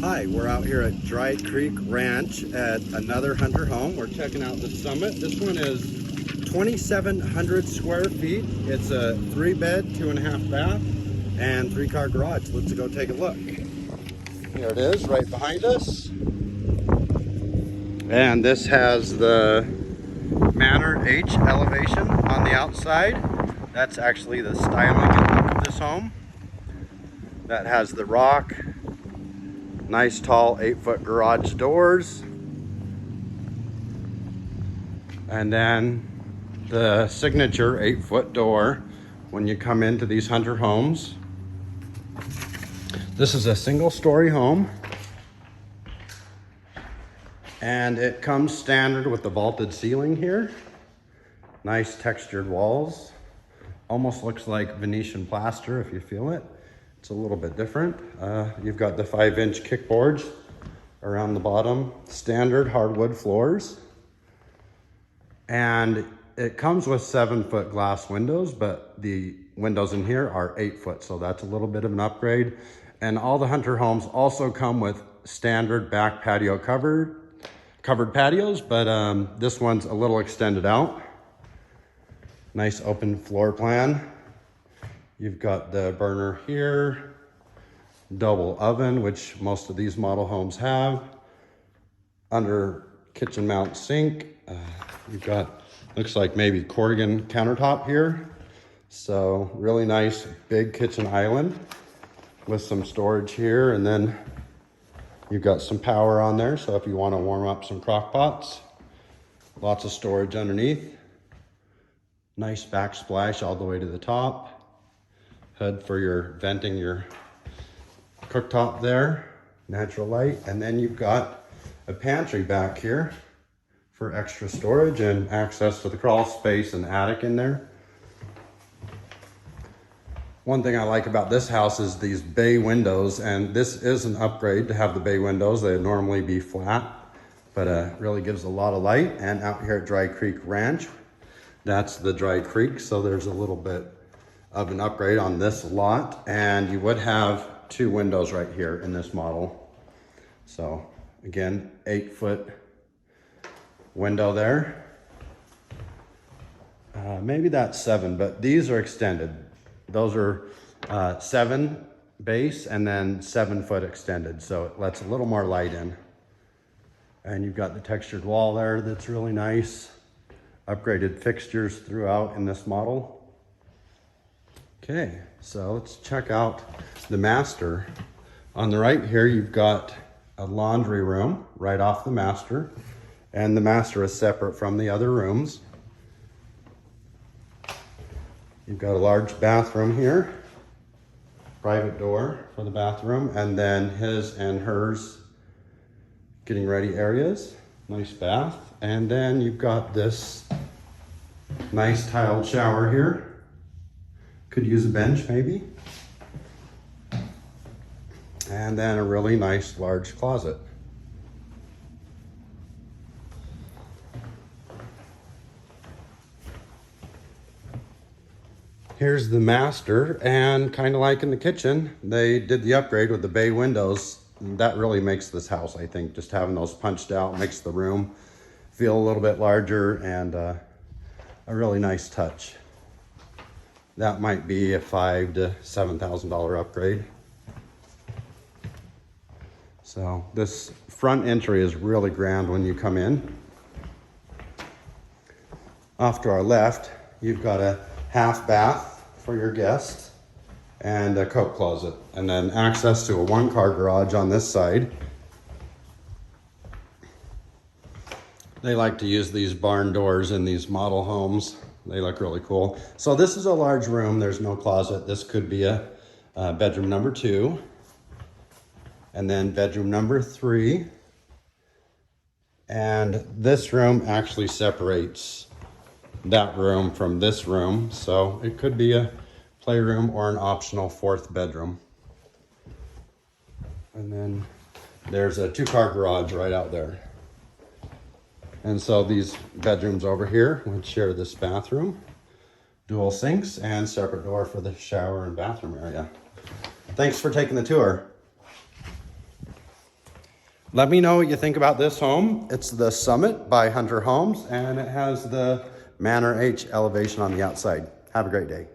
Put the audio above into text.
Hi, we're out here at Dry Creek Ranch at another hunter home. We're checking out the summit. This one is 2,700 square feet. It's a 3-bed, 2.5 bath, and 3-car garage. Let's go take a look. Here it is right behind us. And this has the Manor H elevation on the outside. That's actually the styling and look of this home. That has the rock. Nice tall 8-foot garage doors. And then the signature 8-foot door when you come into these hunter homes. This is a single-story home. And it comes standard with the vaulted ceiling here. Nice textured walls. Almost looks like Venetian plaster if you feel it. It's a little bit different. You've got the 5-inch kickboards around the bottom, standard hardwood floors. And it comes with 7-foot glass windows, but the windows in here are 8-foot, so that's a little bit of an upgrade. And all the hunter homes also come with standard back patio covered patios, but this one's a little extended out. Nice open floor plan. You've got the burner here, double oven, which most of these model homes have. Under kitchen mount sink, you've got, looks like maybe Corrigan countertop here. So really nice big kitchen island with some storage here. And then you've got some power on there. So if you want to warm up some crock pots, lots of storage underneath. Nice backsplash all the way to the top. Hood for your venting your cooktop there, natural light. And then you've got a pantry back here for extra storage and access to the crawl space and attic in there. One thing I like about this house is these bay windows, and this is an upgrade to have the bay windows. They'd normally be flat, but really gives a lot of light. And out here at Dry Creek Ranch, that's the Dry Creek, so there's a little bit of an upgrade on this lot, and you would have 2 windows right here in this model. So again, 8-foot window there. Maybe that's 7, but these are extended. Those are 7 base and then 7-foot extended, so it lets a little more light in. And you've got the textured wall there that's really nice. Upgraded fixtures throughout in this model. Okay, so let's check out the master. On the right here, you've got a laundry room right off the master, and the master is separate from the other rooms. You've got a large bathroom here, private door for the bathroom, and then his and hers getting ready areas. Nice bath. And then you've got this nice tiled shower here. Could use a bench maybe. And then a really nice large closet. Here's the master, and kind of like in the kitchen, they did the upgrade with the bay windows. That really makes this house, I think, just having those punched out makes the room feel a little bit larger, and a really nice touch. That might be a $5,000 to $7,000 upgrade. So this front entry is really grand when you come in. Off to our left, you've got a half bath for your guests and a coat closet, and then access to a 1-car garage on this side. They like to use these barn doors in these model homes. They look really cool. So this is a large room. There's no closet. This could be a bedroom number 2. And then bedroom number 3. And this room actually separates that room from this room. So it could be a playroom or an optional 4th bedroom. And then there's a 2-car garage right out there. And so these bedrooms over here would share this bathroom, dual sinks, and separate door for the shower and bathroom area. Thanks for taking the tour. Let me know what you think about this home. It's the Summit by Hunter Homes, and it has the Manor H elevation on the outside. Have a great day.